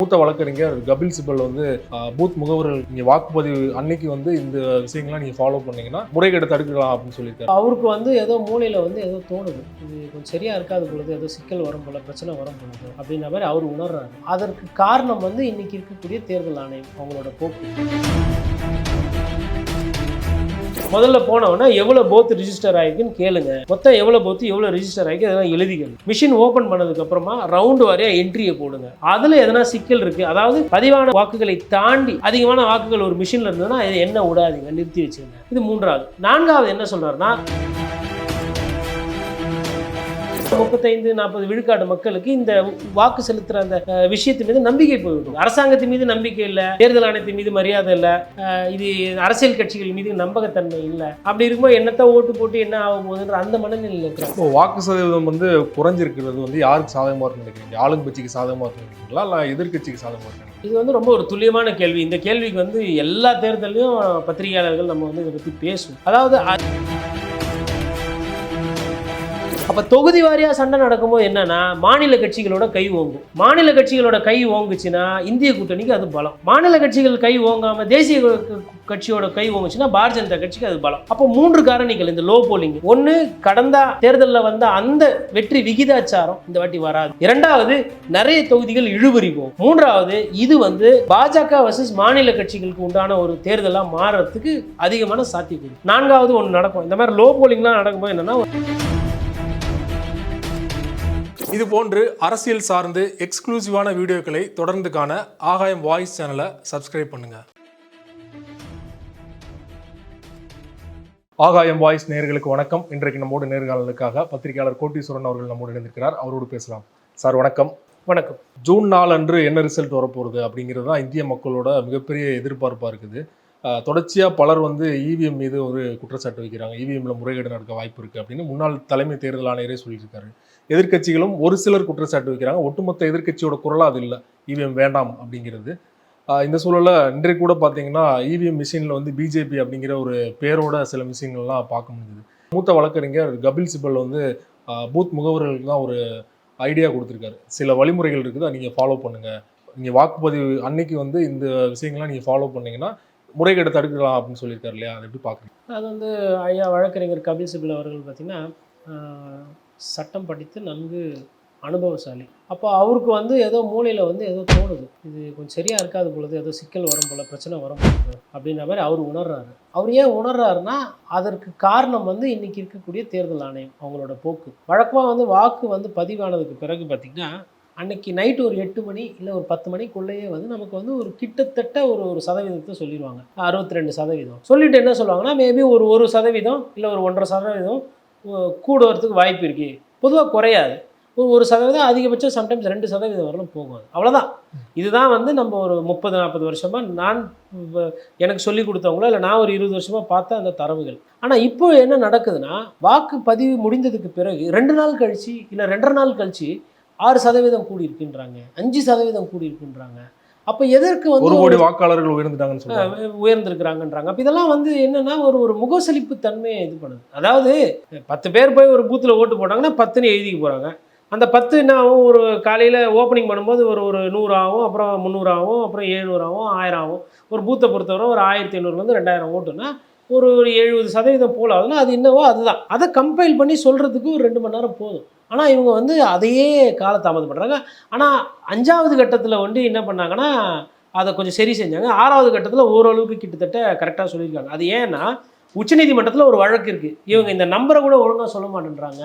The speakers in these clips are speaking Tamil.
மூத்த வழக்கறிஞர் கபில் சிபல் வந்து பூத் முகவர்கள் நீங்க வாக்குப்பதிவு அன்னைக்கு வந்து இந்த விஷயங்கள்லாம் நீங்க ஃபாலோ பண்ணீங்கன்னா முறைகேடு தடுக்கலாம் அப்படின்னு சொல்லியிருக்காரு. அவருக்கு வந்து ஏதோ மூளையில வந்து ஏதோ தோணுது, இது கொஞ்சம் சரியா இருக்காது பொழுது, ஏதோ சிக்கல் வரும் போல, பிரச்சனை வரும் பொழுது அப்படின்ற மாதிரி அவர் உணர்றாரு. அதற்கு காரணம் வந்து இன்னைக்கு இருக்கக்கூடிய தேர்தல் ஆணையம் அவங்களோட போக்கு. முதல்ல போனவொன்னா எவ்வளோ போத்து ரிஜிஸ்டர் ஆகிருக்குன்னு கேளுங்க. மொத்தம் எவ்வளோ போத்து எவ்வளோ ரிஜிஸ்டர் ஆகிருக்கு அதெல்லாம் எழுதிக்கணும். மிஷின் ஓப்பன் பண்ணதுக்கு அப்புறமா ரவுண்டு வாரியா என்ட்ரியை போடுங்க. அதில் எதனா சிக்கல் இருக்கு, அதாவது பதிவான வாக்குகளை தாண்டி அதிகமான வாக்குகள் ஒரு மிஷின்ல இருந்ததுன்னா என்ன விடாதீங்க, நிறுத்தி வச்சுருங்க. இது மூன்றாவது. நான்காவது என்ன சொல்றாருன்னா 35-40 விழுக்காடு மக்களுக்கு இந்த வாக்கு செலுத்துற அந்த விஷயத்து மீது நம்பிக்கை போய்விடும். அரசாங்கத்தின் மீது நம்பிக்கை இல்லை, தேர்தல் ஆணையத்தின் மீது மரியாதை இல்லை, இது அரசியல் கட்சிகள் மீது நம்பகத்தன்மை இல்லை. அப்படி இருக்கும்போது என்னத்தை ஓட்டு போட்டு என்ன ஆகும் போதுன்ற அந்த மனநிலையில் இருக்கிறாங்க. வாக்கு சதவீதம் வந்து குறைஞ்சிருக்கிறது வந்து யாருக்கு சாதகமாக இருக்குன்னு நினைக்கிறீங்க? ஆளுங்கட்சிக்கு சாதகமாக இருக்குன்னு நினைக்கிறீங்களா இல்லை எதிர்கட்சிக்கு சாதகமாக இருக்கு? இது வந்து ரொம்ப ஒரு துல்லியமான கேள்வி. இந்த கேள்விக்கு வந்து எல்லா தேர்தலையும் பத்திரிகையாளர்கள் நம்ம வந்து இதை பற்றி பேசுவோம். அதாவது அப்போ தொகுதி வாரியாக சண்டை நடக்கும்போது என்னன்னா மாநில கட்சிகளோட கை ஓங்கும். மாநில கட்சிகளோட கை ஓங்குச்சுன்னா இந்திய கூட்டணிக்கு அது பலம். மாநில கட்சிகள் கை ஓங்காம தேசிய கட்சியோட கை ஓங்குச்சுன்னா பாரதிய ஜனதா கட்சிக்கு அது பலம். அப்போ 3 காரணிகள் இந்த லோ போலிங். ஒன்று, கடந்த தேர்தலில் வந்த அந்த வெற்றி விகிதாச்சாரம் இந்த வாட்டி வராது. 2வது, நிறைய தொகுதிகள் இழுபறி போகும். 3வது, இது வந்து பாஜக வர்சஸ் மாநில கட்சிகளுக்கு உண்டான ஒரு தேர்தலாக மாறுறதுக்கு அதிகமான சாத்தியக்கூறு. 4வது ஒன்று நடக்கும். இந்த மாதிரி லோ போலிங்லாம் நடக்கும்போது என்னன்னா இது போன்று அரசியல் சார்ந்து எக்ஸ்க்ளூசிவான வீடியோக்களை தொடர்ந்து காண ஆகாயம் வாய்ஸ் சேனலை சப்ஸ்கிரைப் பண்ணுங்க. ஆகாயம் வாய்ஸ் நேயர்களுக்கு வணக்கம். இன்றைக்கு நம்மோடு நேர்காணலுக்காக பத்திரிகையாளர் கோட்டீஸ்வரன் அவர்கள் நம்மோடு இணைந்திருக்கிறார். அவரோடு பேசலாம். சார் வணக்கம். வணக்கம். ஜூன் 4 அன்று என்ன ரிசல்ட் வரப்போகுது அப்படிங்கிறது தான் இந்திய மக்களோட மிகப்பெரிய எதிர்பார்ப்பாக இருக்குது. தொடர்ச்சியாக பலர் வந்து இவிஎம் மீது ஒரு குற்றச்சாட்டு வைக்கிறாங்க. இவிஎம்ல முறைகேடு நடக்க வாய்ப்பு இருக்குது அப்படின்னு முன்னாள் தலைமை தேர்தல் ஆணையரே சொல்லியிருக்காரு. எதிர்க்கட்சிகளும் ஒரு சிலர் குற்றச்சாட்டு வைக்கிறாங்க. ஒட்டுமொத்த எதிர்க்கட்சியோட குரலாக அது இல்லை, இவிஎம் வேண்டாம் அப்படிங்கிறது. இந்த சூழலில் இன்றைக்கு கூட பார்த்தீங்கன்னா இவிஎம் மிஷினில் வந்து பிஜேபி அப்படிங்கிற ஒரு பேரோட சில மிஷின்கள்லாம் பார்க்க முடியுது. மூத்த வழக்கறிஞர் கபில் சிபல் வந்து பூத் முகவர்களுக்கு தான் ஒரு ஐடியா கொடுத்துருக்காரு. சில வழிமுறைகள் இருக்குது, அதை நீங்கள் ஃபாலோ பண்ணுங்கள். நீங்கள் வாக்குப்பதிவு அன்னைக்கு வந்து இந்த விஷயங்கள்லாம் நீங்கள் ஃபாலோ பண்ணிங்கன்னா முறைகேடு தடுக்கலாம் அப்படின்னு சொல்லியிருக்காரு இல்லையா? அதை எப்படி பார்க்குறீங்க? அது வந்து ஐயா வழக்கறிஞர் கபில் சிபல் அவர்கள் பார்த்திங்கன்னா சட்டம் படித்து நன்கு அனுபவசாலி. அப்போ அவருக்கு வந்து ஏதோ மூளையில் வந்து ஏதோ தோணுது, இது கொஞ்சம் சரியாக இருக்காது பொழுது, ஏதோ சிக்கல் வரும் போல், பிரச்சனை வரும் பொழுது அப்படின்ற மாதிரி அவர் உணர்றாரு. அவர் ஏன் உணர்றாருன்னா அதற்கு காரணம் வந்து இன்றைக்கி இருக்கக்கூடிய தேர்தல் ஆணையம் அவங்களோட போக்கு. வழக்கமாக வந்து வாக்கு வந்து பதிவானதுக்கு பிறகு பார்த்திங்கன்னா அன்னைக்கு நைட்டு ஒரு 8 மணி இல்லை ஒரு 10 மணிக்குள்ளேயே வந்து நமக்கு வந்து ஒரு கிட்டத்தட்ட ஒரு சதவீதத்தை சொல்லிடுவாங்க. 62% சொல்லிட்டு என்ன சொல்லுவாங்கன்னா மேபி ஒரு 1% இல்லை ஒரு 1.5% கூடுறதுக்கு வாய்ப்பு இருக்குது. பொதுவாக குறையாது. ஒரு 1% அதிகபட்சம் சம்டைம்ஸ் 2% வரலும் போகும். அவ்வளோதான். இதுதான் வந்து நம்ம ஒரு 30-40 வருஷமாக நான் எனக்கு சொல்லி கொடுத்தவங்களோ இல்லை நான் ஒரு 20 வருஷமாக பார்த்த அந்த தரவுகள். ஆனால் இப்போ என்ன நடக்குதுன்னா வாக்கு பதிவு முடிந்ததுக்கு பிறகு 2 நாள் கழிச்சு இல்லை 2.5 நாள் கழிச்சு 6% கூடி இருக்குன்றாங்க, 5% கூடி இருக்குன்றாங்க. அப்போ எதற்கு வந்து 1 கோடி வாக்காளர்கள் உயர்ந்துட்டாங்கன்னு சொல்றாங்க, உயர்ந்திருக்கிறாங்கன்றாங்க. அப்போ இதெல்லாம் வந்து என்னன்னா ஒரு முகசலிப்பு தன்மையை இது பண்ணுது. அதாவது 10 பேர் போய் ஒரு பூத்தில் ஓட்டு போட்டாங்கன்னா 10ன்னு எழுதிக்க போகிறாங்க. அந்த 10 என்ன ஆகும், ஒரு காலையில் ஓப்பனிங் பண்ணும்போது ஒரு 100 ஆகும், அப்புறம் 300 ஆகும், அப்புறம் 700 ஆகும், 1000 ஆகும். ஒரு பூத்தை பொறுத்தவரை ஒரு 1500 2000 ஓட்டுன்னா ஒரு 70% போல் ஆகுதுன்னா அது என்னவோ அதுதான். அதை கம்பைல் பண்ணி சொல்கிறதுக்கு ஒரு 2 மணி நேரம் போதும். ஆனால் இவங்க வந்து அதையே காலதாமதம் பண்ணுறாங்க. ஆனால் 5வது கட்டத்தில் வந்து என்ன பண்ணாங்கன்னா அதை கொஞ்சம் சரி செஞ்சாங்க. 6வது கட்டத்தில் ஓரளவுக்கு கிட்டத்தட்ட கரெக்டாக சொல்லியிருக்காங்க. அது ஏன்னா உச்சநீதிமன்றத்தில் ஒரு வழக்கு இருக்குது, இவங்க இந்த நம்பரை கூட ஒழுங்காக சொல்ல மாட்டேன்றாங்க,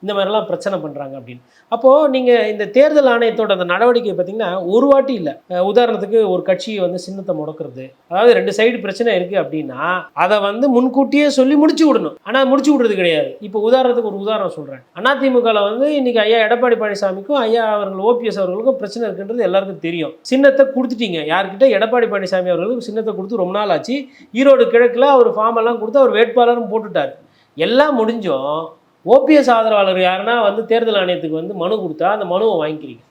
இந்த மாதிரிலாம் பிரச்சனை பண்ணுறாங்க அப்படின்னு. அப்போது நீங்கள் இந்த தேர்தல் ஆணையத்தோட அந்த நடவடிக்கை பார்த்திங்கன்னா ஒரு வாட்டி இல்லை. உதாரணத்துக்கு ஒரு கட்சியை வந்து சின்னத்தை முடக்கிறது, அதாவது 2 சைடு பிரச்சனை இருக்குது அப்படின்னா அதை வந்து முன்கூட்டியே சொல்லி முடிச்சு விடணும். ஆனால் முடிச்சு விடுறது கிடையாது. இப்போ உதாரணத்துக்கு ஒரு உதாரணம் சொல்கிறேன். அதிமுகவில் வந்து இன்றைக்கி ஐயா எடப்பாடி பழனிசாமிக்கும் ஐயா அவர்கள் ஓபிஎஸ் அவர்களுக்கும் பிரச்சனை இருக்குன்றது எல்லாருக்கும் தெரியும். சின்னத்தை கொடுத்துட்டீங்க யார்கிட்ட? எடப்பாடி பழனிசாமி அவர்களுக்கு சின்னத்தை கொடுத்து ரொம்ப நாள் ஆச்சு. ஈரோடு கிழக்கில் அவர் ஃபார்ம் எல்லாம் கொடுத்து அவர் வேட்பாளரும் போட்டுட்டார். எல்லாம் முடிஞ்சும் ஓபிஎஸ் ஆதரவாளர் யாருன்னா வந்து தேர்தல் ஆணையத்துக்கு வந்து மனு கொடுத்தா அந்த மனுவை வாங்கிக்கிறீங்க.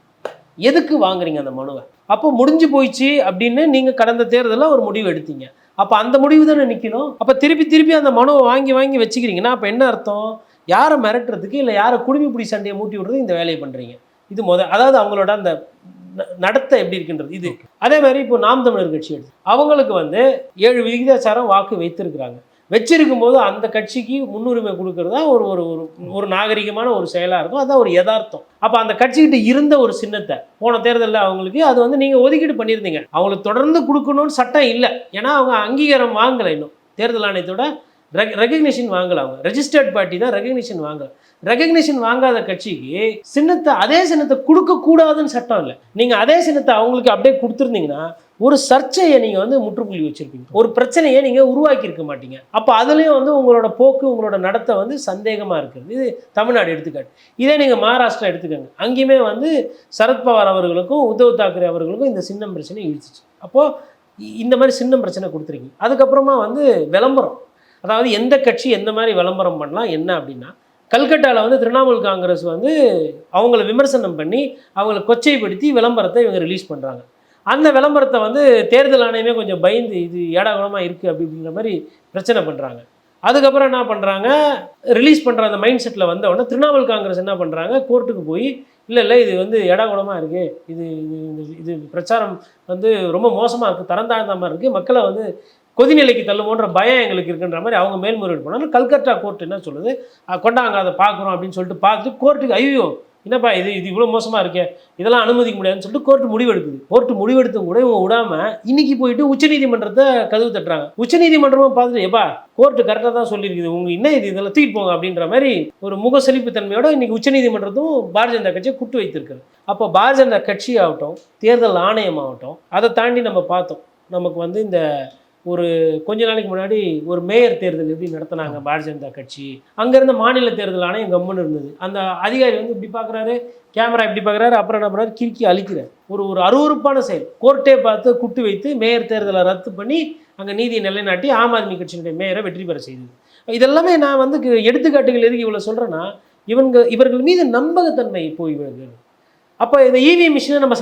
எதுக்கு வாங்குறீங்க அந்த மனுவை? அப்போ முடிஞ்சு போயிடுச்சு அப்படின்னு நீங்கள் கடந்த தேர்தலில் ஒரு முடிவு எடுத்தீங்க. அப்போ அந்த முடிவு தானே நிற்கணும். அப்போ திருப்பி அந்த மனுவை வாங்கி வச்சுக்கிறீங்கன்னா அப்போ என்ன அர்த்தம்? யாரை மிரட்டுறதுக்கு இல்லை யாரை குடிமைப்பிடி சண்டையை மூட்டி விடுறது இந்த வேலையை பண்ணுறீங்க. இது அதாவது அவங்களோட அந்த நடத்த எப்படி இருக்கின்றது இது. அதே மாதிரி இப்போ நாம் தமிழர் கட்சி எடுத்து அவங்களுக்கு வந்து 7 விகிதாச்சாரம் வாக்கு வைத்திருக்கிறாங்க. வச்சிருக்கும் போது அந்த கட்சிக்கு முன்னுரிமை கொடுக்கறதா ஒரு ஒரு ஒரு ஒரு நாகரிகமான ஒரு செயலாக இருக்கும். அதுதான் ஒரு யதார்த்தம். அப்போ அந்த கட்சிக்கிட்ட இருந்த ஒரு சின்னத்தை போன தேர்தலில் அவங்களுக்கு அது வந்து நீங்கள் ஒதுக்கீடு பண்ணியிருந்தீங்க. அவங்களுக்கு தொடர்ந்து கொடுக்கணும்னு சட்டம் இல்லை. ஏன்னா அவங்க அங்கீகாரம் வாங்கலை, இன்னும் தேர்தல் ஆணையத்தோட ரெகக்னிஷன் வாங்கலை. அவங்க ரெஜிஸ்டர்ட் பார்ட்டி தான், ரெகக்னிஷன் வாங்கலை. ரெகக்னிஷன் வாங்காத கட்சிக்கு அதே சின்னத்தை கொடுக்கக்கூடாதுன்னு சட்டம் இல்லை. நீங்கள் அதே சின்னத்தை அவங்களுக்கு அப்படியே கொடுத்துருந்தீங்கன்னா ஒரு சர்ச்சையை நீங்கள் வந்து முற்றுப்புள்ளி வச்சுருப்பீங்க, ஒரு பிரச்சனையை நீங்கள் உருவாக்கி இருக்க மாட்டீங்க. அப்போ அதுலேயும் வந்து உங்களோட போக்கு, உங்களோட நடத்தை வந்து சந்தேகமாக இருக்குது. இது தமிழ்நாடு எடுத்துக்காட்டு. இதே நீங்கள் மகாராஷ்டிரா எடுத்துக்கோங்க. அங்கேயுமே வந்து சரத்பவார் அவர்களுக்கும் உத்தவ் தாக்கரே அவர்களுக்கும் இந்த சின்னம் பிரச்சனை இழுத்துச்சு. அப்போது இந்த மாதிரி சின்னம் பிரச்சனை கொடுத்துருக்கீங்க. அதுக்கப்புறமா வந்து விளம்பரம், அதாவது எந்த கட்சி எந்த மாதிரி விளம்பரம் பண்ணலாம் என்ன அப்படின்னா, கல்கட்டாவில் வந்து திரிணாமுல் காங்கிரஸ் வந்து அவங்கள விமர்சனம் பண்ணி அவங்கள கொச்சைப்படுத்தி விளம்பரத்தை இவங்க ரிலீஸ் பண்ணுறாங்க. அந்த விளம்பரத்தை வந்து தேர்தல் ஆணையமே கொஞ்சம் பயந்து இது ஏடாகுடமாக இருக்குது அப்படிங்கிற மாதிரி பிரச்சனை பண்ணுறாங்க. அதுக்கப்புறம் என்ன பண்ணுறாங்க, ரிலீஸ் பண்ணுற அந்த மைண்ட் செட்டில் வந்தவொடனே திரிணாமுல் காங்கிரஸ் என்ன பண்ணுறாங்க, கோர்ட்டுக்கு போய் இல்லை இது வந்து ஏடாகுடமாக இருக்குது, இது பிரச்சாரம் வந்து ரொம்ப மோசமாக இருக்குது, தரந்தாழ்ந்தாமல் இருக்குது, மக்களை வந்து கொதிநிலைக்கு தள்ளுமோன்ற பயம் எங்களுக்கு இருக்குன்ற மாதிரி அவங்க மேல்முறையீடு போனாலும் கல்கத்தா கோர்ட் என்ன சொல்லுது, கொண்டாங்க அதை பார்க்குறோம் அப்படின்னு சொல்லிட்டு பார்த்துட்டு கோர்ட்டுக்கு ஐயோ என்னப்பா இது இவ்வளோ மோசமாக இருக்கே, இதெல்லாம் அனுமதிக்க முடியாதுன்னு சொல்லிட்டு கோர்ட்டு முடிவெடுக்குது. கோர்ட்டு முடிவெடுத்தும் கூட இவங்க விடாமல் இன்னைக்கு போயிட்டு உச்சநீதிமன்றத்தை கதவு தட்டுறாங்க. உச்சநீதிமன்றமும் பார்த்துட்டு எப்பா கோர்ட்டு கரெக்டாக தான் சொல்லியிருக்குது, உங்க என்ன இதெல்லாம் தூக்கிட்டு போங்க அப்படின்ற மாதிரி ஒரு முகசலிப்பு தன்மையோட இன்னைக்கு உச்சநீதிமன்றத்தும் பாரதிய ஜனதா கட்சியை கூட்டு வைத்திருக்காரு. அப்போ பாரதிய ஜனதா கட்சி ஆகட்டும், தேர்தல் ஆணையம் ஆகட்டும், அதை தாண்டி நம்ம பார்த்தோம். நமக்கு வந்து இந்த ஒரு கொஞ்ச நாளைக்கு முன்னாடி ஒரு மேயர் தேர்தல் எப்படி நடத்தினாங்க பாரதிய ஜனதா கட்சி, அங்கேருந்து மாநில தேர்தல் ஆணையம் கம்முன்னு இருந்தது. அந்த அதிகாரி வந்து இப்படி பார்க்குறாரு, கேமரா இப்படி பார்க்குறாரு, அப்புறம் என்ன பண்ணுறாரு, கிறுக்கி அழிக்கிறார். ஒரு அருவருப்பான செயல். கோர்ட்டே பார்த்து குட்டு வைத்து மேயர் தேர்தலை ரத்து பண்ணி அங்கே நீதியை நிலைநாட்டி ஆம் ஆத்மி கட்சியினுடைய மேயரை வெற்றி பெற செய்தது. இதெல்லாமே நான் வந்து எடுத்துக்காட்டுகள் எதுக்கு இவ்வளோ சொல்கிறேன்னா, இவர்கள் மீது நம்பகத்தன்மை போய் வருகிறது. அப்போ இந்த இவிஎம் மிஷினை நம்ம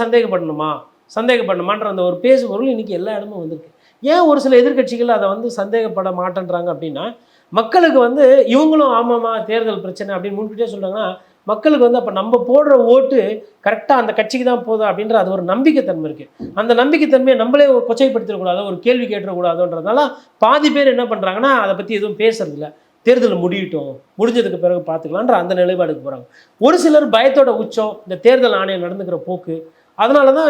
சந்தேகப்படணுமான்ற அந்த ஒரு பேசுபொருள் இன்றைக்கி எல்லா இடமும் வந்திருக்கு. ஏன் ஒரு சில எதிர்க்கட்சிகள் அதை வந்து சந்தேகப்பட மாட்டேன்றாங்க அப்படின்னா, மக்களுக்கு வந்து இவங்களும் ஆமாம்மா தேர்தல் பிரச்சனை அப்படின்னு முன்கூட்டியே சொல்கிறாங்கன்னா, மக்களுக்கு வந்து அப்போ நம்ம போடுற ஓட்டு கரெக்டாக அந்த கட்சிக்கு தான் போதும் அப்படின்ற அது ஒரு நம்பிக்கைத்தன்மை இருக்குது. அந்த நம்பிக்கைத்தன்மையை நம்மளே கொச்சைப்படுத்திடக்கூடாதோ, ஒரு கேள்வி கேட்டுறக்கூடாதுன்றதுனால பாதி பேர் என்ன பண்ணுறாங்கன்னா அதை பற்றி எதுவும் பேசுறதில்ல, தேர்தல் முடிஞ்சதுக்கு பிறகு பார்த்துக்கலான்ற அந்த நிலைப்பாடுக்கு போகிறாங்க. ஒரு சிலர் பயத்தோட உச்சம் இந்த தேர்தல் ஆணையம் நடந்துக்கிற போக்கு, அதனால தான்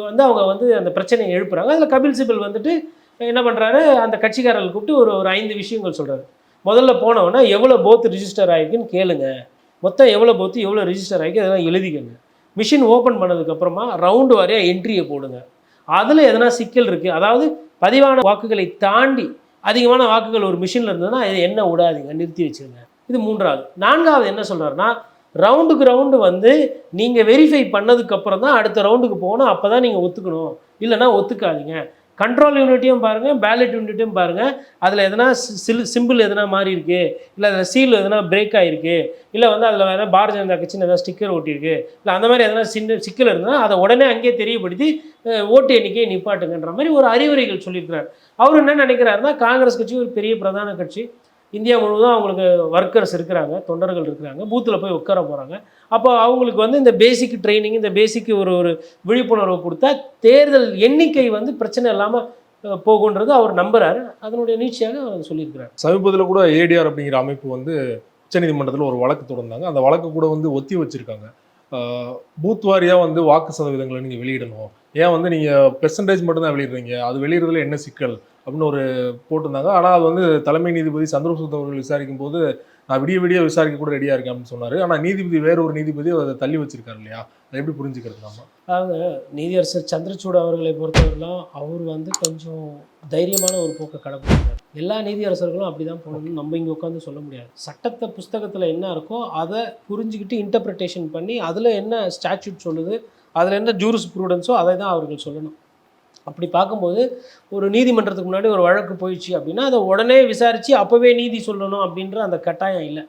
வந்து அவங்க வந்து அந்த பிரச்சனையை எழுப்புறாங்க. அதில் கபில் சிபல் வந்துட்டு என்ன பண்ணுறாரு, அந்த கட்சிக்காரர்கள் கூப்பிட்டு ஒரு 5 விஷயங்கள் சொல்கிறாரு. முதல்ல போனவொன்னே எவ்வளோ போத்து ரிஜிஸ்டர் ஆகிருக்குன்னு கேளுங்க, மொத்தம் எவ்வளோ போத்து எவ்வளோ ரிஜிஸ்டர் ஆகிருக்கு அதெல்லாம் எழுதிக்கங்க. மிஷின் ஓப்பன் பண்ணதுக்கப்புறமா ரவுண்டு வாரியாக என்ட்ரியை போடுங்க. அதில் எதனா சிக்கல் இருக்குது, அதாவது பதிவான வாக்குகளை தாண்டி அதிகமான வாக்குகள் ஒரு மிஷினில் இருந்ததுன்னா என்ன விடாதீங்க, நிறுத்தி வச்சுருங்க. இது 3வது. 4வது என்ன சொல்கிறாருன்னா, ரவுண்டுக்கு ரவுண்டு வந்து நீங்கள் வெரிஃபை பண்ணதுக்கப்புறம் தான் அடுத்த ரவுண்டுக்கு போகணும், அப்போ தான் நீங்கள் ஒத்துக்கணும், இல்லைனா ஒத்துக்காதீங்க. கண்ட்ரோல் யூனிட்டையும் பாருங்கள், பேலட் யூனிட்டையும் பாருங்கள், அதில் எதனா சிம்பிள் எதனா மாறி இருக்குது, இல்லை அதில் சீல் எதனா பிரேக் ஆகிருக்கு, இல்லை வந்து அதில் வேறு பாரதிய ஜனதா கட்சின்னு எதனா ஸ்டிக்கர் ஒட்டியிருக்கு, இல்லை அந்த மாதிரி எதனா சிக்கல் இருந்தால் அதை உடனே அங்கேயே தெரியப்படுத்தி ஓட்டு எண்ணிக்கையை நிப்பாட்டுங்கன்ற மாதிரி ஒரு அறிவுரைகள் சொல்லியிருக்கிறார். அவர் என்ன நினைக்கிறாருன்னா, காங்கிரஸ் கட்சி ஒரு பெரிய பிரதான கட்சி, இந்தியா முழுவதும் அவங்களுக்கு ஒர்க்கர்ஸ் இருக்கிறாங்க, தொண்டர்கள் இருக்கிறாங்க, பூத்தில் போய் உட்கார போகிறாங்க. அப்போ அவங்களுக்கு வந்து இந்த பேசிக் ட்ரைனிங், இந்த பேசிக் ஒரு விழிப்புணர்வு கொடுத்தா தேர்தல் எண்ணிக்கை வந்து பிரச்சனை இல்லாமல் போகுன்றது அவர் நம்புறாரு. அதனுடைய நீட்சியாக அவர் சொல்லியிருக்கிறார். சமீபத்தில் கூட ஏடிஆர் அப்படிங்கிற அமைப்பு வந்து உச்சநீதிமன்றத்தில் ஒரு வழக்கு தொடர்ந்தாங்க. அந்த வழக்கு கூட வந்து ஒத்தி வச்சுருக்காங்க. பூத் வாரியாக வந்து வாக்கு சதவீதங்களை நீங்கள் வெளியிடணும், ஏன் வந்து நீங்கள் பெர்சன்டேஜ் மட்டும்தான் வெளியிடுறீங்க, அது வெளியிடுறதுல என்ன சிக்கல் அப்படின்னு ஒரு போட்டிருந்தாங்க. ஆனால் அது வந்து தலைமை நீதிபதி சந்திரசூட் அவர்கள் விசாரிக்கும் போது நான் விடிய விசாரிக்க கூட ரெடியாக இருக்கேன் அப்படின்னு சொன்னார். ஆனால் நீதிபதி வேற ஒரு நீதிபதி அதை தள்ளி வச்சிருக்காரு இல்லையா, அதை எப்படி புரிஞ்சுக்கிறது நம்ம? அதாவது நீதியரசர் சந்திரசூட் அவர்களை பொறுத்தவரையிலும் அவர் வந்து கொஞ்சம் தைரியமான ஒரு போக்கை கடைப்பிடிக்கிறார். எல்லா நீதியரசர்களும் அப்படி தான் போகணும்னு நம்ம இங்கே உட்காந்து சொல்ல முடியாது. சட்டத்தை புஸ்தகத்தில் என்ன இருக்கோ அதை புரிஞ்சுக்கிட்டு இன்டர்பிரிட்டேஷன் பண்ணி அதில் என்ன ஸ்டாட்யூட் சொல்லுது, அதில் என்ன ஜூரிஸ் ப்ரூடன்ஸோ அதை தான் அவர்கள் சொல்லணும். அப்படி பார்க்கும்போது ஒரு நீதிமன்றத்துக்கு முன்னாடி ஒரு வழக்கு போயிடுச்சு அப்படின்னா அதை உடனே விசாரித்து அப்போவே நீதி சொல்லணும் அப்படின்ற அந்த கட்டாயம் இல்லை.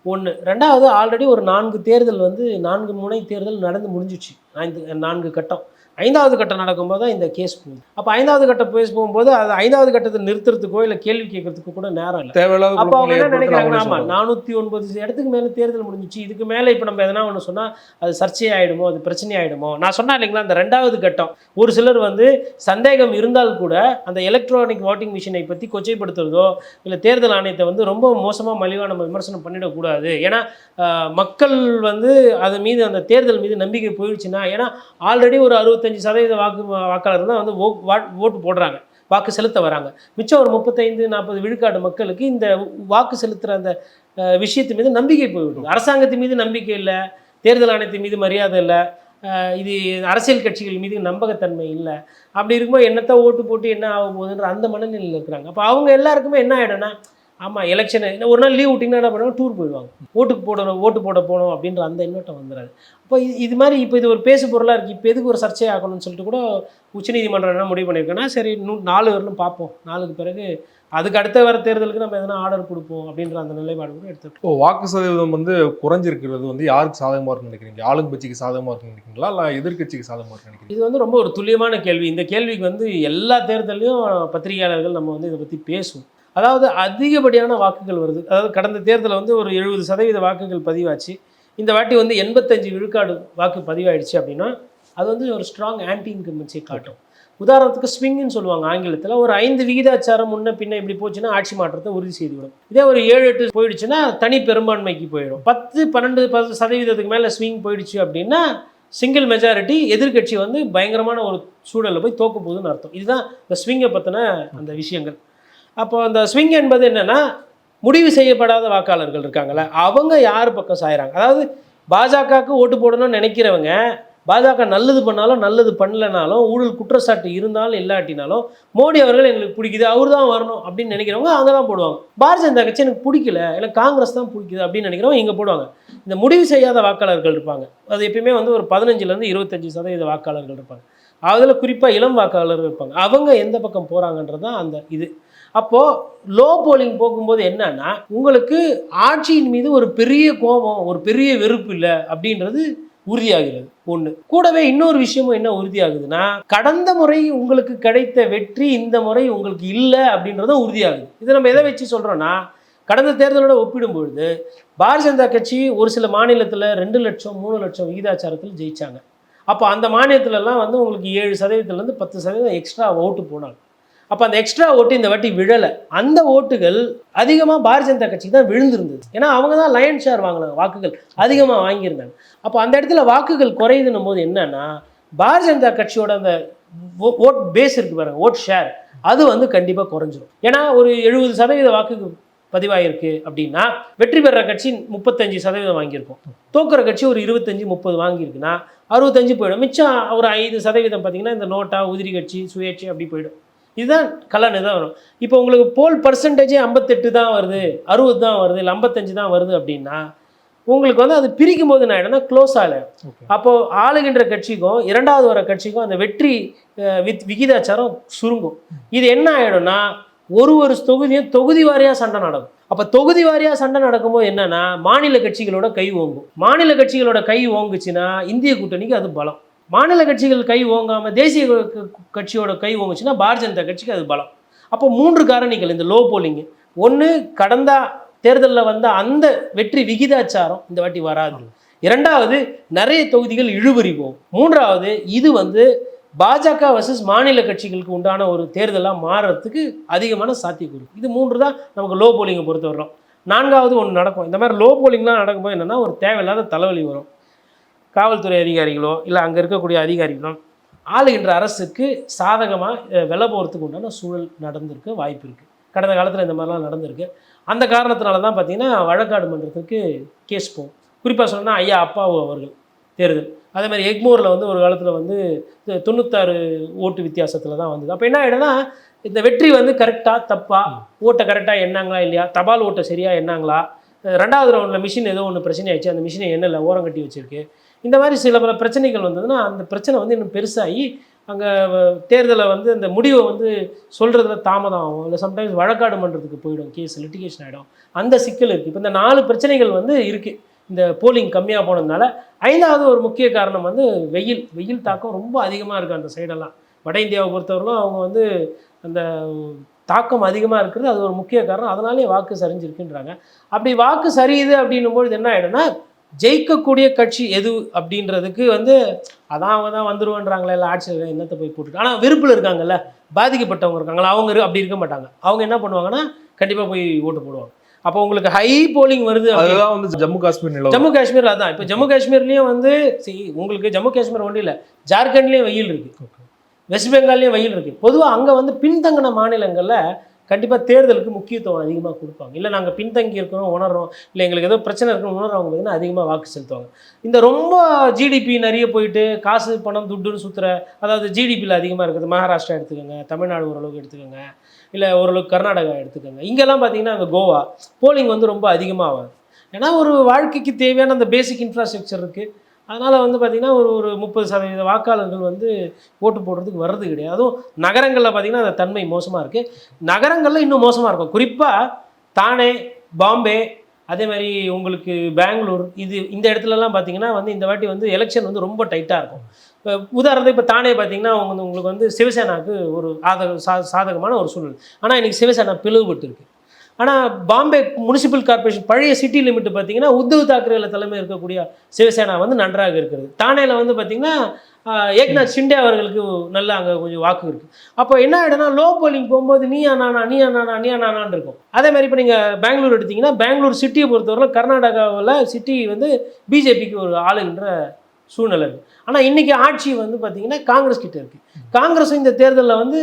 1. 2வது ஆல்ரெடி ஒரு 4 தேர்தல் வந்து 4 முனை தேர்தல் நடந்து முடிஞ்சிச்சு, 4 கட்டம். 5வது கட்டம் நடக்கும்போது தான் இந்த கேஸ் போகுது. அப்போ 5வது கட்ட கேஸ் போகும்போது அது 5வது கட்டத்தை நிறுத்துறதுக்கோ இல்லை கேள்வி கேட்கறதுக்கு கூட நேரம் இல்லை. தேவையில்லாத அப்போ அவங்க என்ன குழப்பங்களை நினைக்கிறாங்கன்னா, ஏற்படுத்துறாங்க. ஆமாம் 409 இடத்துக்கு மேலே தேர்தல் முடிஞ்சிச்சு, இதுக்கு மேலே இப்போ நம்ம எதனா ஒன்று சொன்னால் அது சர்ச்சையாயிடுமோ, அது பிரச்சனை ஆகிடுமோ. நான் சொன்னேன் இல்லைங்களா, அந்த 2வது கட்டம் ஒரு சிலர் வந்து சந்தேகம் இருந்தால் கூட அந்த எலக்ட்ரானிக் வாட்டிங் மிஷினை பற்றி கொச்சைப்படுத்துறதோ இல்லை தேர்தல் ஆணையத்தை வந்து ரொம்ப மோசமாக மலிவாக நம்ம விமர்சனம் பண்ணிடக்கூடாது. ஏன்னா மக்கள் வந்து அது மீது அந்த தேர்தல் மீது நம்பிக்கை போயிடுச்சுன்னா, ஏன்னா ஆல்ரெடி ஒரு 65% வாக்காளர் தான் வந்து ஓட்டு போடுறாங்க, வாக்கு செலுத்த வராங்க. மிச்சம் ஒரு 35-40 விழுக்காடு மக்களுக்கு இந்த வாக்கு செலுத்துகிற அந்த விஷயத்து மீது நம்பிக்கை போய்விடுது. அரசாங்கத்து மீது நம்பிக்கை இல்லை, தேர்தல் ஆணையத்தின் மீது மரியாதை இல்லை, இது அரசியல் கட்சிகள் மீது நம்பகத்தன்மை இல்லை. அப்படி இருக்கும்போது என்னத்தை ஓட்டு போட்டு என்ன ஆக போகுதுன்ற அந்த மனநிலையில் இருக்கிறாங்க. அப்போ அவங்க எல்லாருக்குமே என்ன ஆகிடும்னா, ஆமாம் எலெக்ஷன் ஒரு நாள் லீவ் விட்டிங்கன்னா என்ன பண்ணுவாங்க, டூர் போயிடுவாங்க, ஓட்டு போட போகணும் அப்படின்ற அந்த எண்ணோட்டம் வந்துடாது. அப்போ இது மாதிரி இப்போ இது ஒரு பேசு பொருளாக இருக்குது, இப்போ எதுக்கு ஒரு சர்ச்சை ஆகணும்னு சொல்லிட்டு கூட உச்சநீதிமன்றம் என்ன முடிவு பண்ணியிருக்கேன்னா, சரி 4 வரலும் பார்ப்போம், 4க்கு பிறகு அதுக்கு அடுத்த வர தேர்தலுக்கு நம்ம எதனா ஆர்டர் கொடுப்போம் அப்படின்ற அந்த நிலைப்பாடு கூட எடுத்துருக்கோம். இப்போ வாக்கு சதவீதம் வந்து குறைஞ்சிருக்கிறது வந்து யாருக்கு சாதகமாக இருக்குன்னு நினைக்கிறீங்க? ஆளுங்கட்சிக்கு சாதகமாக இருக்குன்னு நினைக்கிறீங்களா இல்லை எதிர்கட்சிக்கு சாதகமாக இருக்குன்னு நினைக்கிறீங்க? இது வந்து ரொம்ப ஒரு துல்லியமான கேள்வி. இந்த கேள்விக்கு வந்து எல்லா தேர்தலையும் பத்திரிகையாளர்கள் நம்ம வந்து இதை பற்றி பேசுவோம். அதாவது அதிகப்படியான வாக்குகள் வருது. அதாவது கடந்த தேர்தலில் வந்து ஒரு 70% வாக்குகள் பதிவாச்சு. இந்த வாட்டி வந்து 85 விழுக்காடு வாக்கு பதிவாயிடுச்சு அப்படின்னா அது வந்து ஒரு ஸ்ட்ராங் ஆன்டி இன்கம்பன்சியை காட்டும். உதாரணத்துக்கு ஸ்விங்குன்னு சொல்லுவாங்க ஆங்கிலத்தில். ஒரு 5 விகிதாச்சாரம் முன்ன பின்ன இப்படி போச்சுன்னா ஆட்சி மாற்றத்தை உறுதி செய்துவிடும். இதே ஒரு 7-8 போயிடுச்சுன்னா தனி பெரும்பான்மைக்கு போயிடும். 10-12% மேலே ஸ்விங் போயிடுச்சு அப்படின்னா சிங்கிள் மெஜாரிட்டி, எதிர்கட்சி வந்து பயங்கரமான ஒரு சூழலில் போய் தோக்க போகுதுன்னு அர்த்தம். இதுதான் இந்த ஸ்விங்கை பற்றின அந்த விஷயங்கள். அப்போ அந்த ஸ்விங் என்பது என்னென்னா, முடிவு செய்யப்படாத வாக்காளர்கள் இருக்காங்கல்ல, அவங்க யார் பக்கம் சாயிறாங்க. அதாவது பாஜகவுக்கு ஓட்டு போடணும்னு நினைக்கிறவங்க, பாஜக நல்லது பண்ணாலும் நல்லது பண்ணலைனாலும், ஊழல் குற்றச்சாட்டு இருந்தாலும் இல்லாட்டினாலும், மோடி அவர்கள் எங்களுக்கு பிடிக்குது, அவர் தான் வரணும் அப்படின்னு நினைக்கிறவங்க அங்கே தான் போடுவாங்க. பாரதிய ஜனதா கட்சி எனக்கு பிடிக்கல, எனக்கு காங்கிரஸ் தான் பிடிக்குது அப்படின்னு நினைக்கிறவங்க இங்கே போடுவாங்க. இந்த முடிவு செய்யாத வாக்காளர்கள் இருப்பாங்க. அது எப்பயுமே வந்து ஒரு 15-25% வாக்காளர்கள் இருப்பாங்க. அதில் குறிப்பாக இளம் வாக்காளர்கள் இருப்பாங்க. அவங்க எந்த பக்கம் போகிறாங்கன்றது தான் அந்த இது. அப்போது லோ போலிங் போகும்போது என்னன்னா, உங்களுக்கு ஆட்சியின் மீது ஒரு பெரிய கோபம், ஒரு பெரிய வெறுப்பு இல்லை அப்படின்றது உறுதியாகிறது ஒன்று. கூடவே இன்னொரு விஷயமும் என்ன உறுதியாகுதுன்னா, கடந்த முறை உங்களுக்கு கிடைத்த வெற்றி இந்த முறை உங்களுக்கு இல்லை அப்படின்றதும் உறுதியாகுது. இதை நம்ம எதை வச்சு சொல்கிறோன்னா, கடந்த தேர்தலோட ஒப்பிடும்பொழுது பாரதிய ஜனதா கட்சி ஒரு சில மாநிலத்தில் 2 லட்சம் 3 லட்சம் விகிதாச்சாரத்தில் ஜெயிச்சாங்க. அப்போ அந்த மாநிலத்திலலாம் வந்து உங்களுக்கு 7%-10% 10% எக்ஸ்ட்ரா ஓட்டு போனாங்க. அப்போ அந்த எக்ஸ்ட்ரா ஓட்டு இந்த வாட்டி விழலை. அந்த ஓட்டுகள் அதிகமாக பாரதிய ஜனதா கட்சிக்கு தான் விழுந்திருந்தது. ஏன்னா அவங்க தான் லயன் ஷேர் வாங்கினாங்க, வாக்குகள் அதிகமாக வாங்கியிருந்தாங்க. அப்போ அந்த இடத்துல வாக்குகள் குறையுதுன்னும் போது என்னன்னா, பாரதிய ஜனதா கட்சியோட அந்த ஓட் பேஸ் இருக்குது பாருங்க, ஓட் ஷேர், அது வந்து கண்டிப்பாக குறைஞ்சிரும். ஏன்னா ஒரு 70% வாக்கு பதிவாயிருக்கு அப்படின்னா, வெற்றி பெற கட்சி 35% வாங்கியிருக்கும், தோக்குற கட்சி ஒரு 25-30 வாங்கியிருக்குன்னா 65 போயிடும். மிச்சம் ஒரு 5% பார்த்தீங்கன்னா இந்த நோட்டா, உதிரி கட்சி, சுயேட்சை அப்படி போயிடும். இதுதான் கலன் தான் வரும். இப்போ உங்களுக்கு போல் பர்சன்டேஜே 58 தான் வருது, 60 தான் வருது, இல்லை 55 தான் வருது அப்படின்னா, உங்களுக்கு வந்து அது பிரிக்கும் போது என்ன ஆகிடும்னா க்ளோஸ் ஆகலை. அப்போது ஆளுகின்ற கட்சிக்கும் 2வது வர கட்சிக்கும் அந்த வெற்றி விகிதாச்சாரம் சுருங்கும். இது என்ன ஆகிடும்னா, ஒரு தொகுதியும் தொகுதி வாரியாக சண்டை நடக்கும். அப்போ தொகுதி வாரியாக சண்டை நடக்கும்போது என்னன்னா, மாநில கட்சிகளோட கை ஓங்கும். மாநில கட்சிகளோட கை ஓங்குச்சுன்னா இந்திய கூட்டணிக்கு அது பலம். மாநில கட்சிகள் கை ஓங்காமல் தேசிய கட்சியோட கை ஓங்குச்சுன்னா பாரதிய ஜனதா கட்சிக்கு அது பலம். அப்போ 3 காரணிகள் இந்த லோ போலிங்கு. ஒன்று, கடந்த தேர்தலில் வந்த அந்த வெற்றி விகிதாச்சாரம் இந்த வாட்டி வராது. 2வது, நிறைய தொகுதிகள் இழுபறி போகும். 3வது, இது வந்து பாஜக வர்சஸ் மாநில கட்சிகளுக்கு உண்டான ஒரு தேர்தலாக மாறுறதுக்கு அதிகமான சாத்தியக்கூறு. இது 3 தான் நமக்கு லோ போலிங்கை பொறுத்த வரோம். 4வது ஒன்று நடக்கும். இந்த மாதிரி லோ போலிங்லாம் நடக்கும்போது என்னென்னா, ஒரு தேவையில்லாத தலைவலி வரும். காவல்துறை அதிகாரிகளோ இல்லை அங்கே இருக்கக்கூடிய அதிகாரிகளோ ஆளுகின்ற அரசுக்கு சாதகமாக விலை போகிறதுக்கு உண்டான சூழல் நடந்திருக்கு, வாய்ப்பு இருக்குது. கடந்த காலத்தில் இந்த மாதிரிலாம் நடந்திருக்கு. அந்த காரணத்தினால தான் பார்த்திங்கன்னா வழக்காடு மன்றத்துக்கு கேஸ் போகும். குறிப்பாக சொன்னால் ஐயா அப்பாவு அவர்கள் தேர்தல், அதே மாதிரி எக்மோரில் வந்து ஒரு காலத்தில் வந்து 96 ஓட்டு வித்தியாசத்தில் தான் வந்தது. அப்போ என்ன ஆகிடும்னா, இந்த வெற்றி வந்து கரெக்டாக தப்பா, ஓட்டை கரெக்டாக எண்ணாங்களா இல்லையா, தபால் ஓட்டை சரியாக எண்ணாங்களா, 2வது ரவுண்டில் மிஷின் ஏதோ ஒன்று பிரச்சனை ஆயிடுச்சு, அந்த மிஷினை எண்ணலை, ஓரம் கட்டி வச்சுருக்கு, இந்த மாதிரி சில பல பிரச்சனைகள் வந்ததுன்னா அந்த பிரச்சனை வந்து இன்னும் பெருசாகி அங்கே தேர்தலை வந்து அந்த முடிவை வந்து சொல்கிறதுல தாமதம் ஆகும், இல்லை சம்டைம்ஸ் வழக்காடு மன்றத்துக்கு போயிடும், கேஸ் லிட்டிகேஷன் ஆகிடும். அந்த சிக்கல் இருக்குது. இப்போ இந்த 4 பிரச்சனைகள் வந்து இருக்குது இந்த போலிங் கம்மியாக போனதுனால. 5வது ஒரு முக்கிய காரணம் வந்து வெயில் தாக்கம் ரொம்ப அதிகமாக இருக்குது அந்த சைடெல்லாம். வட இந்தியாவை பொறுத்தவரையிலும் அவங்க வந்து அந்த தாக்கம் அதிகமாக இருக்கிறது அது ஒரு முக்கிய காரணம். அதனாலே வாக்கு சரிஞ்சிருக்குன்றாங்க. அப்படி வாக்கு சரியுது அப்படின்னும்பொழுது என்ன ஆகிடும்னா, ஜெயிக்கக்கூடிய கட்சி எது அப்படின்றதுக்கு வந்து அதான் அவங்க தான் வந்துருவன்றாங்களே, இல்லை ஆட்சியில் என்னத்தை போய் போட்டுட்டு. ஆனால் விருப்பில் இருக்காங்கல்ல, பாதிக்கப்பட்டவங்க இருக்காங்களா, அவங்க அப்படி இருக்க மாட்டாங்க. அவங்க என்ன பண்ணுவாங்கன்னா கண்டிப்பாக போய் ஓட்டு போடுவாங்க. அப்போ உங்களுக்கு ஹை போலிங் வருது. அதுதான் வந்து ஜம்மு காஷ்மீர் நிலவரம். ஜம்மு காஷ்மீர் அதான். இப்போ ஜம்மு காஷ்மீர்லேயும் வந்து உங்களுக்கு ஜம்மு காஷ்மீர் ஒன்றும் இல்லை, ஜார்க்கண்ட்லேயும் வெயில் இருக்குது, வெஸ்ட் பெங்கால்லையும் வெயில் இருக்குது. பொதுவாக அங்கே வந்து பின்தங்கின மாநிலங்களில் கண்டிப்பாக தேர்தலுக்கு முக்கியத்துவம் அதிகமாக கொடுப்பாங்க. இல்லை நாங்கள் பின்தங்கி இருக்கிறோம் உணர்றோம், இல்லை எங்களுக்கு ஏதோ பிரச்சனை இருக்குன்னு உணர்றவங்க பார்த்தீங்கன்னா அதிகமாக வாக்கு செலுத்துவாங்க. இந்த ரொம்ப ஜிடிபி நிறைய போயிட்டு காசு பணம் துட்டுன்னு சுற்றுற, அதாவது ஜிடிபியில் அதிகமாக இருக்குது, மகாராஷ்டிரா எடுத்துக்கோங்க, தமிழ்நாடு ஓரளவுக்கு எடுத்துக்கோங்க, இல்லை ஓரளவுக்கு கர்நாடகா எடுத்துக்கோங்க. இங்கெல்லாம் பார்த்தீங்கன்னா அந்த கோவா போலிங் வந்து ரொம்ப அதிகமாக. ஏன்னா ஒரு வாழ்க்கைக்கு தேவையான அந்த பேசிக் இன்ஃப்ராஸ்ட்ரக்சர் இருக்குது. அதனால் வந்து பார்த்திங்கன்னா ஒரு 30% வாக்காளர்கள் வந்து ஓட்டு போடுறதுக்கு வர்றது கிடையாது. அதுவும் நகரங்களில் பார்த்திங்கன்னா அந்த தன்மை மோசமாக இருக்குது. நகரங்களில் இன்னும் மோசமாக இருக்கும். குறிப்பாக தானே, பாம்பே, அதே மாதிரி உங்களுக்கு பெங்களூர், இந்த இடத்துலலாம் பார்த்திங்கன்னா வந்து இந்த வாட்டி வந்து எலெக்ஷன் வந்து ரொம்ப டைட்டாக இருக்கும். இப்போ உதாரணத்துக்கு இப்போ தானே பார்த்திங்கன்னா உங்களுக்கு வந்து சிவசேனாவுக்கு ஒரு சாதகமான ஒரு சூழ்நிலை. ஆனால் இன்றைக்கி சிவசேனா பிளவுபட்டு இருக்குது. ஆனால் பாம்பே முனிசிபல் கார்பரேஷன் பழைய சிட்டி லிமிட் பார்த்தீங்கன்னா உத்தவ் தாக்கரேல தலைமை இருக்கக்கூடிய சிவசேனா வந்து நன்றாக இருக்கிறது. தானேல வந்து பார்த்திங்கன்னா ஏக்நாத் ஷிண்டே அவர்களுக்கு நல்லா அங்கே கொஞ்சம் வாக்கு இருக்குது. அப்போ என்ன ஆகிடும்னா லோ போலிங் போகும்போது நீயா நானான்னு இருக்கும். அதே மாதிரி இப்போ நீங்கள் பெங்களூர் எடுத்திங்கன்னா பெங்களூர் சிட்டியை பொறுத்தவரை கர்நாடகாவில் சிட்டி வந்து பிஜேபிக்கு ஒரு ஆளுகின்ற சூழ்நிலை இருக்குது. ஆனால் இன்றைக்கி ஆட்சி வந்து பார்த்திங்கன்னா காங்கிரஸ் கிட்டே இருக்குது. காங்கிரஸும் இந்த தேர்தலில் வந்து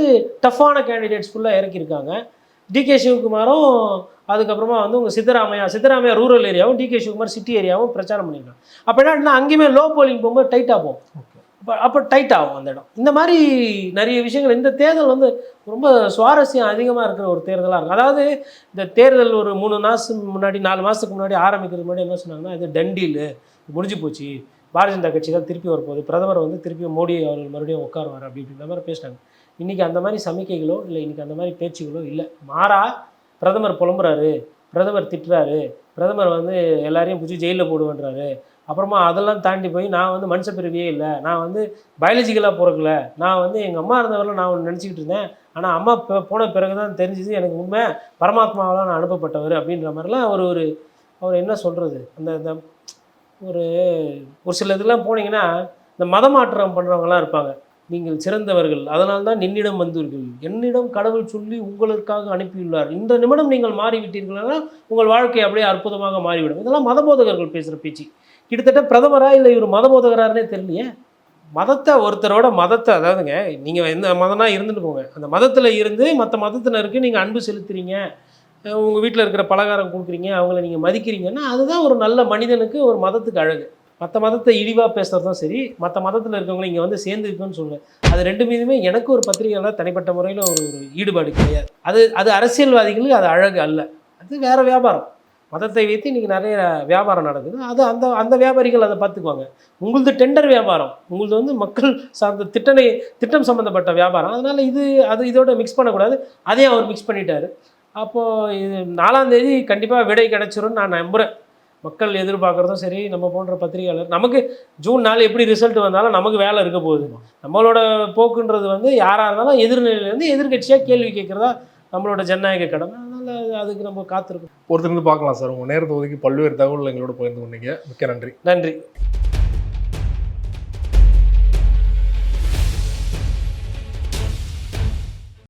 டஃப்பான கேண்டிடேட்ஸ் ஃபுல்லாக இறக்கியிருக்காங்க. டிகே சிவகுமாரும் அதுக்கப்புறமா வந்து உங்கள் சித்தராமையா ரூரல் ஏரியாவும், டிகே சிவகுமார் சிட்டி ஏரியாவும் பிரச்சாரம் பண்ணியிருக்காங்க. அப்போ என்ன அங்கேயுமே லோ போலிங் போகும்போது டைட்டாக போகும். அப்போ டைட் ஆகும் அந்த இடம். இந்த மாதிரி நிறைய விஷயங்கள். இந்த தேர்தல் வந்து ரொம்ப சுவாரஸ்யம் அதிகமாக இருக்கிற ஒரு தேர்தலாக இருக்கும். அதாவது இந்த தேர்தல் ஒரு 3 மாதத்துக்கு முன்னாடி 4 மாதத்துக்கு முன்னாடி ஆரம்பிக்கிறதுக்கு முன்னாடி என்ன சொன்னாங்கன்னா, இது டண்டீல் முடிஞ்சு போச்சு, பாரதிய ஜனதா கட்சி தான் திருப்பி வரப்போகுது, பிரதமர் வந்து திருப்பி மோடி அவர்கள் மறுபடியும் உட்காருவார் அப்படின்ற மாதிரி பேசினாங்க. இன்றைக்கி அந்த மாதிரி சமிக்கைகளோ இல்லை இன்றைக்கி அந்த மாதிரி பேச்சுகளோ இல்லை. மாறா பிரதமர் புலம்புறாரு, பிரதமர் திட்டுறாரு, பிரதமர் வந்து எல்லாரையும் பிடிச்சி ஜெயிலில் போடுவேன்றாரு. அப்புறமா அதெல்லாம் தாண்டி போய் நான் வந்து மனுஷ பிறவியே இல்லை, நான் வந்து பயாலஜிக்கலாக பிறக்கல, நான் வந்து எங்கள் அம்மா இருந்தவரெலாம் நான் ஒன்று நினச்சிக்கிட்டு இருந்தேன், ஆனால் அம்மா போன பிறகு தான் தெரிஞ்சுது எனக்கு உண்மை பரமாத்மாவெலாம் நான் அனுப்பப்பட்டவர் அப்படின்ற மாதிரிலாம் அவர் என்ன சொல்கிறது. அந்த ஒரு சில இதெல்லாம் போனீங்கன்னா இந்த மதமாற்றம் பண்ணுறவங்களாம் இருப்பாங்க. நீங்கள் சிறந்தவர்கள், அதனால் தான் என்னிடம் வந்தீர்கள், என்னிடம் கடவுள் சொல்லி உங்களுக்காக அனுப்பியுள்ளார், இந்த நிமிடம் நீங்கள் மாறிவிட்டீர்கள்னா உங்கள் வாழ்க்கை அப்படியே அற்புதமாக மாறிவிடும். இதெல்லாம் மதபோதகர்கள் பேசுகிற பேச்சு. கிட்டத்தட்ட பிரதமராக இல்லை இவர் மதபோதகராருன்னே தெரியலையே. ஒருத்தரோட மதத்தை, அதாவதுங்க நீங்கள் எந்த மதனா இருந்துட்டு போங்க, அந்த மதத்தில் இருந்து மற்ற மதத்தினருக்கு நீங்கள் அன்பு செலுத்துறீங்க, உங்கள் வீட்டில் இருக்கிற பலகாரம் கொடுக்குறீங்க, அவங்கள நீங்கள் மதிக்கிறீங்கன்னா அதுதான் ஒரு நல்ல மனிதனுக்கு, ஒரு மதத்துக்கு அழகு. மற்ற மதத்தை இழிவாக பேசுகிறது தான் சரி, மற்ற மதத்தில் இருக்கவங்களை இங்கே வந்து சேர்ந்துருக்குன்னு சொல்லுவேன். அது ரெண்டு மீதுமே எனக்கு ஒரு பத்திரிகையாளர் தனிப்பட்ட முறையில் ஒரு ஈடுபாடு கிடையாது. அது அரசியல்வாதிகளுக்கு அது அழகு அல்ல, அது வேறு வியாபாரம். மதத்தை வைத்து இன்றைக்கி நிறைய வியாபாரம் நடக்குது. அது அந்த வியாபாரிகள் அதை பார்த்துக்குவாங்க. உங்களது டெண்டர் வியாபாரம், உங்களது வந்து மக்கள் சார்ந்த திட்டம் சம்மந்தப்பட்ட வியாபாரம். அதனால் இதோட மிக்ஸ் பண்ணக்கூடாது. அதையும் அவர் மிக்ஸ் பண்ணிட்டார். அப்போது இது 4ஆம் தேதி கண்டிப்பாக விடை கிடச்சிரும்னு நான் நம்புகிறேன். மக்கள் எதிர்பார்க்குறதும் சரி, நம்ம போன்ற பத்திரிகையாளர், நமக்கு ஜூன் 4 எப்படி ரிசல்ட் வந்தாலும் நமக்கு வேலை இருக்க போகுது. நம்மளோட போக்குன்றது வந்து யாராக இருந்தாலும் எதிர்நிலையிலேருந்து எதிர்கட்சியாக கேள்வி கேட்குறதா நம்மளோட ஜனநாயக கடமை. அதனால் அதுக்கு நம்ம காத்திருக்கோம். பொறுத்திருந்து பார்க்கலாம் சார். உங்கள் நேரத்தை ஒதுக்கி பல்வேறு தகவல்கள் எங்களோட பகிர்ந்து கொண்டீங்க. மிக்க நன்றி. நன்றி.